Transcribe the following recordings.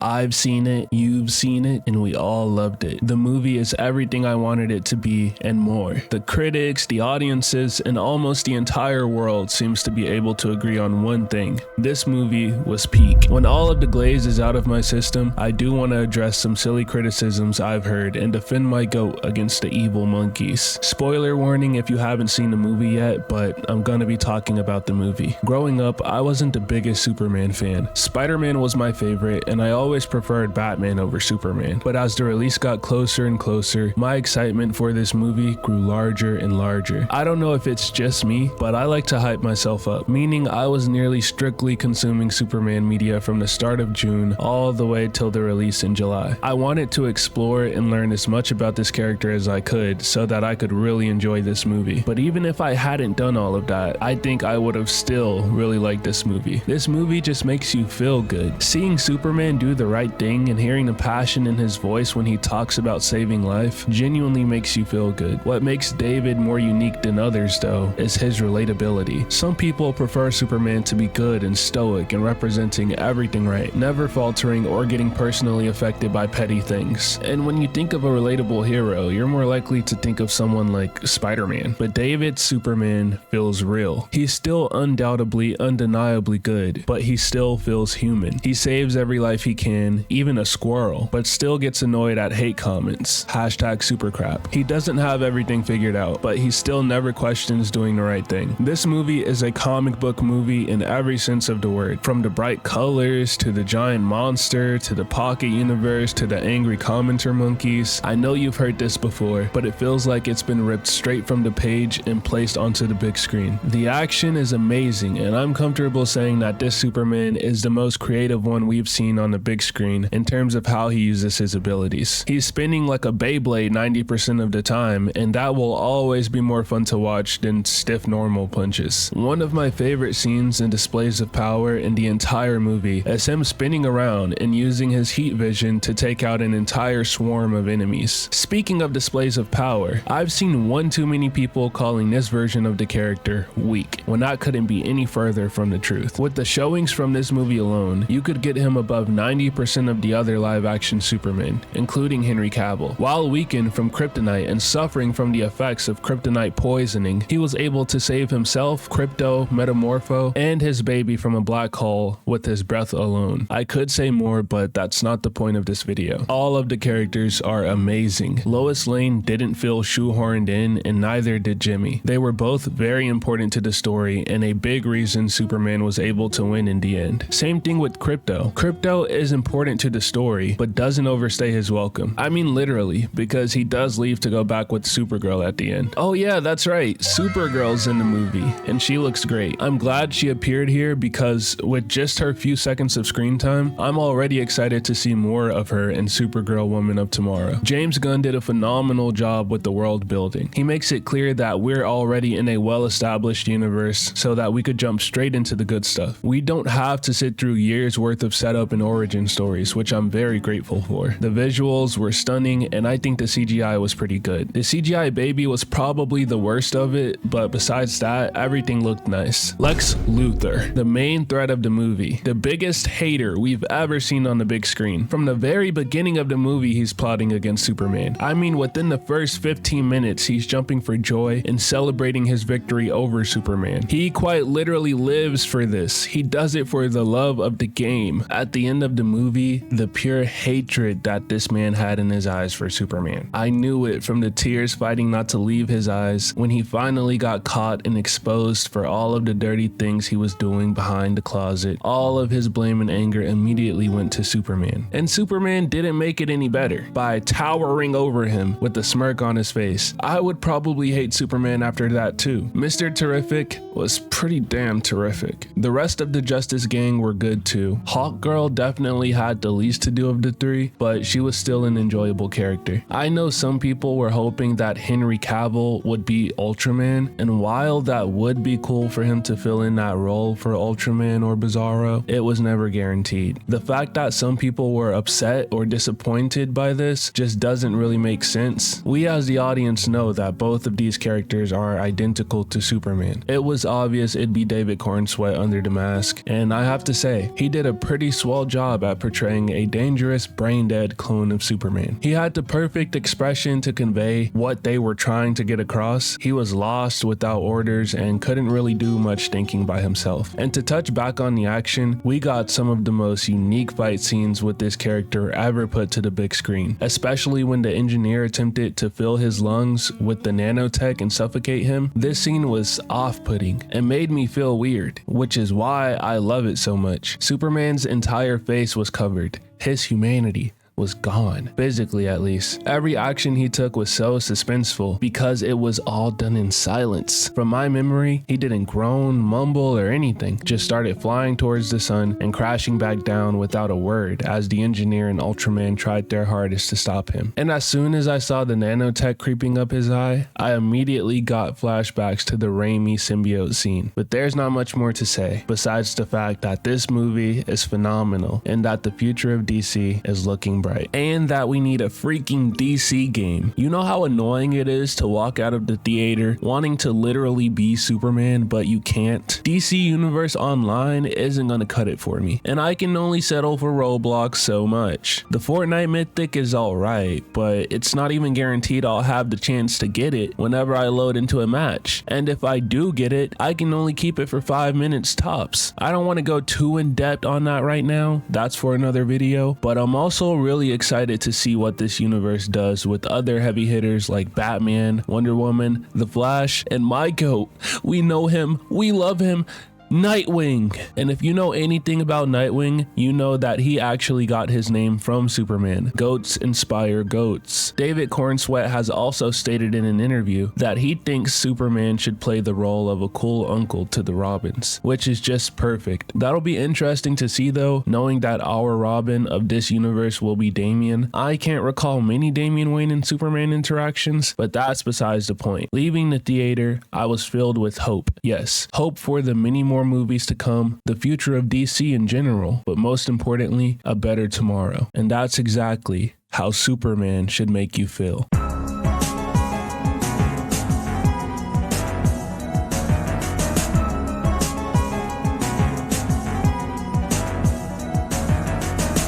I've seen it, you've seen it, and we all loved it. The movie is everything I wanted it to be and more. The critics, the audiences, and almost the entire world seems to be able to agree on one thing. This movie was peak. When all of the glaze is out of my system, I do want to address some silly criticisms I've heard and defend my goat against the evil monkeys. Spoiler warning if you haven't seen the movie yet, but I'm gonna be talking about the movie. Growing up, I wasn't the biggest Superman fan. Spider-Man was my favorite, and I always preferred Batman over Superman. But as the release got closer and closer, my excitement for this movie grew larger and larger. I don't know if it's just me, but I like to hype myself up, meaning I was nearly strictly consuming Superman media from the start of June all the way till the release in July. I wanted to explore and learn as much about this character as I could so that I could really enjoy this movie. But even if I hadn't done all of that, I think I would have still really liked this movie. This movie just makes you feel good. Seeing Superman do the right thing and hearing the passion in his voice when he talks about saving life genuinely makes you feel good. What makes David more unique than others though is his relatability. Some people prefer Superman to be good and stoic and representing everything right, never faltering or getting personally affected by petty things. And when you think of a relatable hero, you're more likely to think of someone like Spider-Man. But David's Superman feels real. He's still undoubtedly, undeniably good, but he still feels human. He saves every life he can, even a squirrel, but still gets annoyed at hate comments. #supercrap. He doesn't have everything figured out, but he still never questions doing the right thing. This movie is a comic book movie in every sense of the word. From the bright colors, to the giant monster, to the pocket universe, to the angry commenter monkeys. I know you've heard this before, but it feels like it's been ripped straight from the page and placed onto the big screen. The action is amazing, and I'm comfortable saying that this Superman is the most creative one we've seen on the big screen in terms of how he uses his abilities. He's spinning like a Beyblade 90% of the time, and that will always be more fun to watch than stiff normal punches. One of my favorite scenes and displays of power in the entire movie is him spinning around and using his heat vision to take out an entire swarm of enemies. Speaking of displays of power, I've seen one too many people calling this version of the character weak, when that couldn't be any further from the truth. With the showings from this movie alone, you could get him above 90% of the other live-action Superman, including Henry Cavill. While weakened from kryptonite and suffering from the effects of kryptonite poisoning, he was able to save himself, Krypto, Metamorpho, and his baby from a black hole with his breath alone. I could say more, but that's not the point of this video. All of the characters are amazing. Lois Lane didn't feel shoehorned in, and neither did Jimmy. They were both very important to the story and a big reason Superman was able to win in the end. Same thing with Krypto. Krypto is important to the story, but doesn't overstay his welcome. I mean literally, because he does leave to go back with Supergirl at the end. Oh yeah, that's right, Supergirl's in the movie, and she looks great. I'm glad she appeared here because with just her few seconds of screen time, I'm already excited to see more of her in Supergirl Woman of Tomorrow. James Gunn did a phenomenal job with the world building. He makes it clear that we're already in a well-established universe so that we could jump straight into the good stuff. We don't have to sit through years worth of setup and origin stories, which I'm very grateful for. The visuals were stunning, and I think the CGI was pretty good. The CGI baby was probably the worst of it, but besides that, everything looked nice. Lex Luthor, the main threat of the movie, the biggest hater we've ever seen on the big screen. From the very beginning of the movie, he's plotting against Superman. I mean, within the first 15 minutes, he's jumping for joy and celebrating his victory over Superman. He quite literally lives for this. He does it for the love of the game. At the end of the movie, the pure hatred that this man had in his eyes for Superman. I knew it from the tears fighting not to leave his eyes when he finally got caught and exposed for all of the dirty things he was doing behind the closet. All of his blame and anger immediately went to Superman. And Superman didn't make it any better by towering over him with a smirk on his face. I would probably hate Superman after that too. Mr. Terrific was pretty damn terrific. The rest of the Justice Gang were good too. Hawkgirl definitely had the least to do of the three, but she was still an enjoyable character. I know some people were hoping that Henry Cavill would be Ultraman, and while that would be cool for him to fill in that role for Ultraman or Bizarro, it was never guaranteed. The fact that some people were upset or disappointed by this just doesn't really make sense. We as the audience know that both of these characters are identical to Superman. It was obvious it'd be David Cornsweet under the mask, and I have to say, he did a pretty swell job at portraying a dangerous, brain-dead clone of Superman. He had the perfect expression to convey what they were trying to get across. He was lost without orders and couldn't really do much thinking by himself. And to touch back on the action, we got some of the most unique fight scenes with this character ever put to the big screen, especially when the engineer attempted to fill his lungs with the nanotech and suffocate him. This scene was off-putting and made me feel weird, which is why I love it so much. Superman's entire face was covered. His humanity was gone, physically at least. Every action he took was so suspenseful because it was all done in silence. From my memory, he didn't groan, mumble, or anything, just started flying towards the sun and crashing back down without a word as the engineer and Ultraman tried their hardest to stop him. And as soon as I saw the nanotech creeping up his eye, I immediately got flashbacks to the Raimi symbiote scene. But there's not much more to say, besides the fact that this movie is phenomenal and that the future of DC is looking bright. And that we need a freaking DC game. You know how annoying it is to walk out of the theater wanting to literally be Superman, but you can't? DC Universe Online isn't gonna cut it for me, and I can only settle for Roblox so much. The Fortnite Mythic is alright, but it's not even guaranteed I'll have the chance to get it whenever I load into a match. And if I do get it, I can only keep it for 5 minutes tops. I don't want to go too in depth on that right now. That's for another video, but I'm also really excited to see what this universe does with other heavy hitters like Batman, Wonder Woman, The Flash, and my GOAT. We know him, we love him, Nightwing. And if you know anything about Nightwing, you know that he actually got his name from Superman. Goats inspire goats. David Cornsweet has also stated in an interview that he thinks Superman should play the role of a cool uncle to the Robins, which is just perfect. That'll be interesting to see though, knowing that our Robin of this universe will be Damian. I can't recall many Damian Wayne and Superman interactions, but that's besides the point. Leaving the theater, I was filled with hope. Yes, hope for the many more movies to come, the future of DC in general, but most importantly, a better tomorrow. And that's exactly how Superman should make you feel.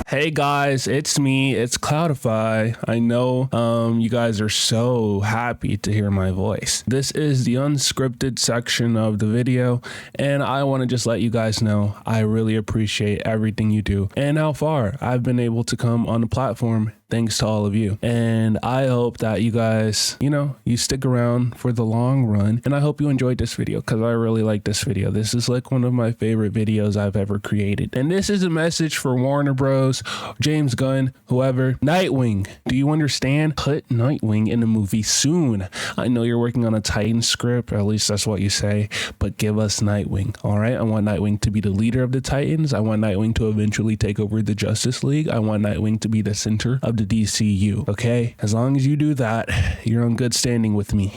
Hey guys, it's me, it's Clout-Sama. I know you guys are so happy to hear my voice. This is the unscripted section of the video, and I want to just let you guys know I really appreciate everything you do and how far I've been able to come on the platform thanks to all of you. And I hope that you guys, you stick around for the long run. And I hope you enjoyed this video because I really like this video. This is like one of my favorite videos I've ever created. And this is a message for Warner Bros, James Gunn, whoever. Nightwing, do you understand? Put Nightwing in a movie soon. I know you're working on a Titan script, or at least that's what you say, but give us Nightwing, all right? I want Nightwing to be the leader of the Titans. I want Nightwing to eventually take over the Justice League. I want Nightwing to be the center of the DCU, okay? As long as you do that, you're on good standing with me.